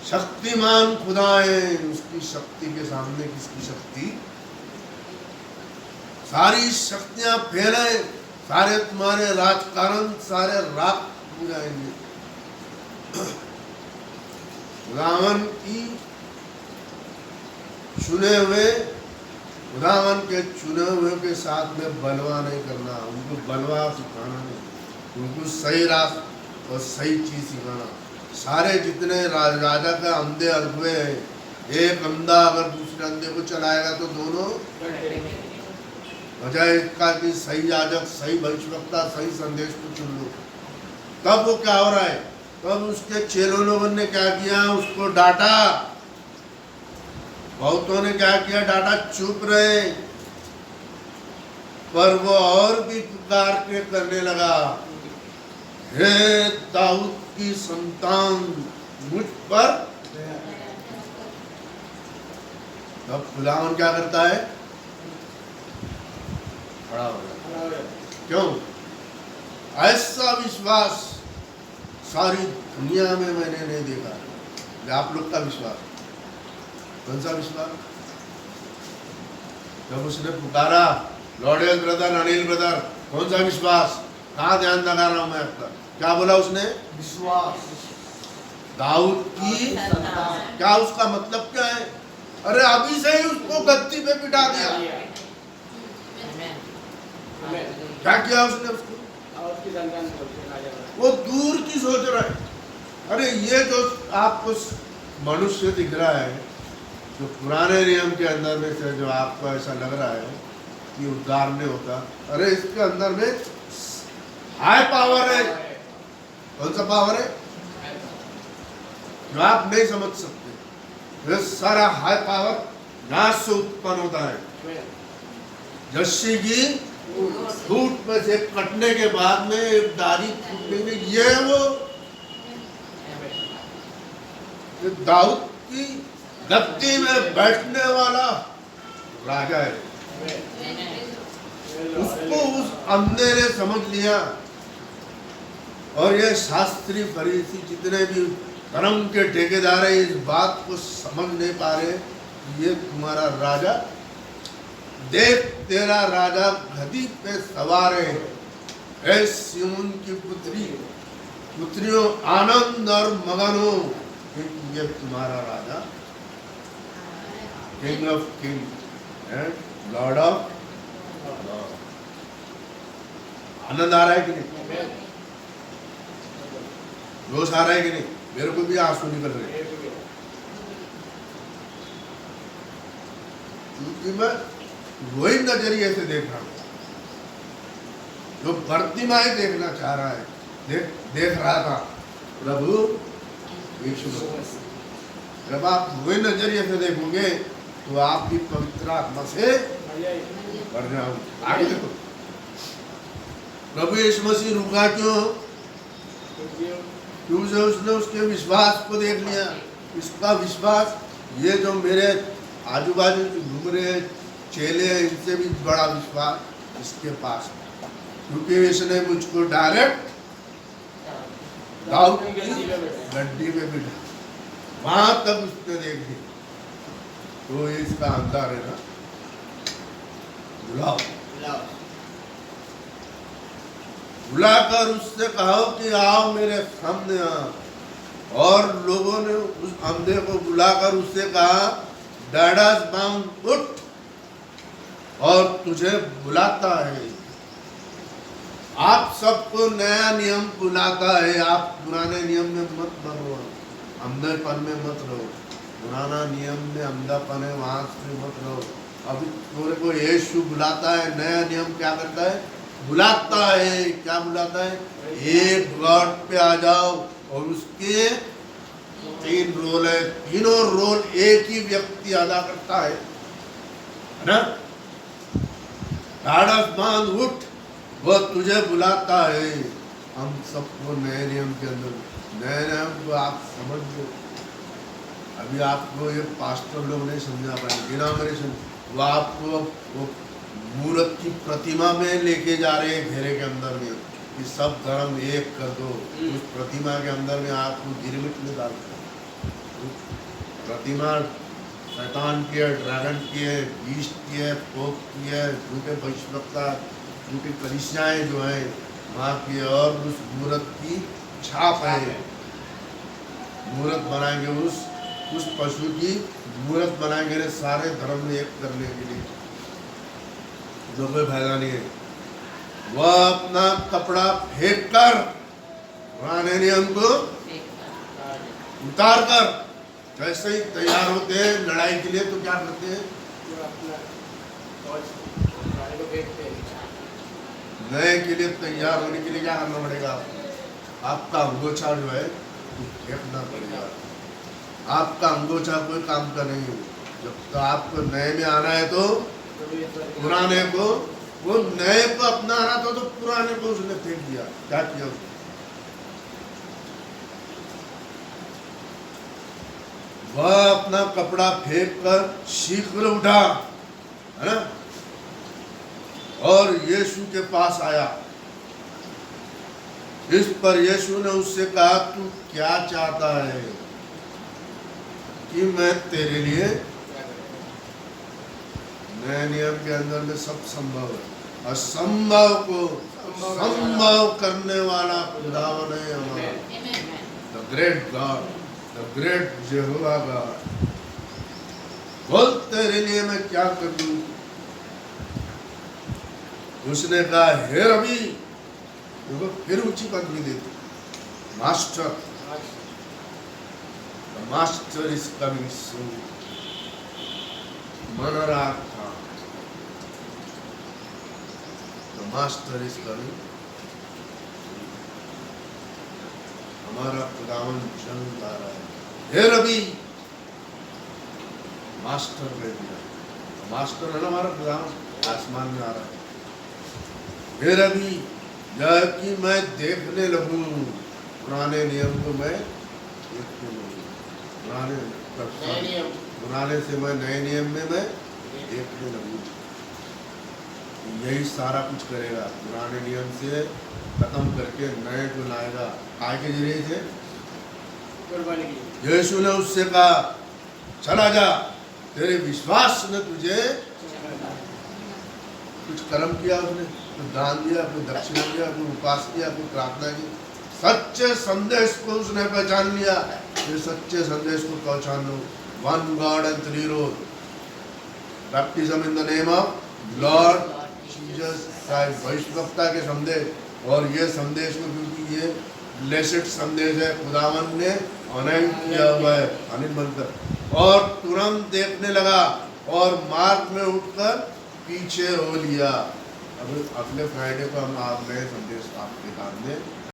शक्तिमान खुदा है, उसकी शक्ति के सामने किसकी शक्ति? सारी शक्तियां फैले, सारे तुम्हारे राजकारण सारे राख हो जाएंगे। खुदावन की चुने हुए, खुदावन के चुने हुए के साथ में बलवा नहीं करना, उनको बलवा सिखाना नहीं, उनको सही रास्ता और सही चीज सिखाना। सारे जितने राजा का अंधे अगुए हैं, एक अंधा अगर दूसरे अंधे को चलाएगा तो दोनों वजह इसका कि सही याजक, सही भविष्यवक्ता, सही संदेश को चुन लो। तब वो क्या हो रहा है? तब उसके चेलों लोगों ने क्या किया? उसको डांटा। बहुतों ने क्या किया? डांटा, चुप रहे। पर वो और भी पुकार के करने लगा, हे दाऊद की संतान मुझ पर। तब खुदावन क्या करता है? खड़ा हो गया। क्यों? ऐसा विश्वास सारी दुनिया में मैंने नहीं देखा। आप लोग का विश्वास, कौन सा विश्वास? जब उसने पुकारा, लॉर्डेल ब्रदर, अनिल ब्रदर, कौन सा विश्वास? कहाँ ध्यान लगा रहा हूं मैं आपका? क्या बोला उसने? विश्वास। दाऊद की क्या उसका मतलब क्या है? अरे अभी से ही उसको गद्दी पे बिठा दिया। क्या किया उसने उसको? वो दूर की सोच रहा है। अरे ये जो आपको मनुष्य दिख रहा है, जो पुराने नियम के अंदर में से जो आपको ऐसा लग रहा है कि उद्धार नहीं होता, अरे इसके अंदर में हाई पावर है। कौन सा पावर है? जो आप नहीं समझ सकते। ये सारा हाई पावर यहाँ से उत्पन्न होता है। जस्सी की फूट में से कटने के बाद में एक डाली फूटने में, ये वो दाऊद की गद्दी में बैठने वाला राजा है। उसको उस अंधे ने समझ लिया। और ये शास्त्री फरीसी जितने भी धर्म के ठेकेदार है, इस बात को समझ नहीं पा रहे। ये तुम्हारा राजा, देख तेरा राजा गद्दी पे सवार है। ऐ सिय्योन की पुत्रियों आनंद और मगन हो, क्योंकि ये तुम्हारा राजा king of king and lord of lord. आनंद आ रहा है कि नहीं? जोश आ रहा है कि नहीं? मेरे को भी आंसू निकल रहे हैं, क्योंकि मैं वही नजरिए से देख रहा हूं जो प्रतिमाएं देखना चाह रहा है, देख रहा था प्रभु यीशु। जब आप वही नजरिए से देखोगे तो आप भी पवित्र आत्मा से भर जाओगे। आगे देखो, प्रभु यीशु मसीह रुका क्यों? क्योंकि उसने उसके विश्वास को देख लिया। इसका विश्वास, ये जो मेरे आजू बाजू घूम रहे चेले हैं, इनसे भी बड़ा विश्वास इसके पास है, क्योंकि इसने मुझको डायरेक्ट दाऊद की गद्दी में बिठा, वहां तक उसने देख ली। तो इसका अंतर है ना, बुलाओ, बुलाकर उससे कहो कि आओ मेरे सामने आओ। और लोगों ने उस अंधे को बुलाकर उससे कहा, डैडास बाउंड उठ, और तुझे बुलाता है। आप सबको नया नियम बुलाता है। आप पुराने नियम में मत रहो, अंधेपन में मत रहो। पुराना नियम में अंधापन है, वहां से मत रहो। अभी तुमरे को यीशु बुलाता है। नया नियम क्या करता है? बुलाता है। क्या बुलाता है? एक गॉड पे आ जाओ, और उसके 3 रोल है। तीनों रोल एक ही व्यक्ति अदा करता है ना। ढाढ़स बांध उठ, वह तुझे बुलाता है। हम सबको नए नियम के अंदर, नए नियम को आप समझ लो। अभी आपको ये पास्टर लोग नहीं समझा पाएंगे, डिनोमिनेशन, वो आपको वो मूर्त की प्रतिमा में लेके जा रहे हैं घेरे के अंदर में कि सब धर्म एक कर दो। उस प्रतिमा के अंदर में आपको गिरमिट में डालते हैं। प्रतिमा शैतान की है, ड्रैगन की है, बीस्ट की है, पोप की है, झूठे भविष्यवक्ता, झूठी कलीसियाएं जो हैं वहाँ की है, और उस मूर्त की छाप है। मूर्त बनाएंगे उस पशु की मूर्त बनाएंगे सारे धर्म में एक करने के लिए, जो कोई फायदा नहीं है। वह अपना कपड़ा फेंक कर पुराने नियम को उतार कर, जैसे ही तैयार होते हैं लड़ाई के लिए तो क्या करते हैं, नए के लिए तैयार होने के लिए क्या करना पड़ेगा, आपका अंगोछा जो है फेंकना पड़ेगा। आपका अंगोछा कोई काम का नहीं है। जब तो आपको नए में आना है तो पुराने को, वो नए को अपनाना था तो पुराने को उसने फेंक दिया। क्या किया उसने? वह अपना कपड़ा फेंक कर शीघ्र उठा, है ना, और यीशु के पास आया। इस पर यीशु ने उससे कहा, तू क्या चाहता है कि मैं तेरे लिए? नए नियम के अंदर में सब संभव है। असंभव को संभव करने वाला खुदावन है हमारा, the great God, the great Jehovah God. बोल तेरे लिए मैं क्या कर दूं? उसने कहा, हे रबी, देखो फिर ऊंची पदवी देती, master, the master is coming soon. मनोराग था, द मास्टर इज कमिंग। हमारा खुदावन जंग ला रहा है। हे रबी, मास्टर कह दिया, मास्टर है ना हमारा खुदावन, आसमान में आ रहा है। हे रबी, यह कि मैं देखने लगूं, पुराने नियम को मैं देखने लगूं, पुराने से मैं नए नियम में मैं देखने लगूं। यही सारा कुछ करेगा, पुराने नियम से खत्म करके नए को लाएगा। काय के जरिए से? यीशु ने उससे कहा, चला जा, तेरे विश्वास ने तुझे, कुछ कर्म किया उसने, कुछ दान दिया, कुछ दक्षिणा दिया, कुछ उपास किया, कुछ प्रार्थना की, सच्चे संदेश को उसने पहचान लिया। फिर सच्चे संदेश को पहचान लो, one God and three road, baptism in the name of lord Jesus Christ, भविष्यवक्ता के संदेश। और ये संदेश को, क्योंकि ये ब्लेसेड संदेश है, खुदावन ने अनंत किया हुआ है, अनिल बनकर, और तुरंत देखने लगा और मार्ग में उठकर पीछे हो लिया। अब अगले फ्राइडे को हम आप नए संदेश आपके सामने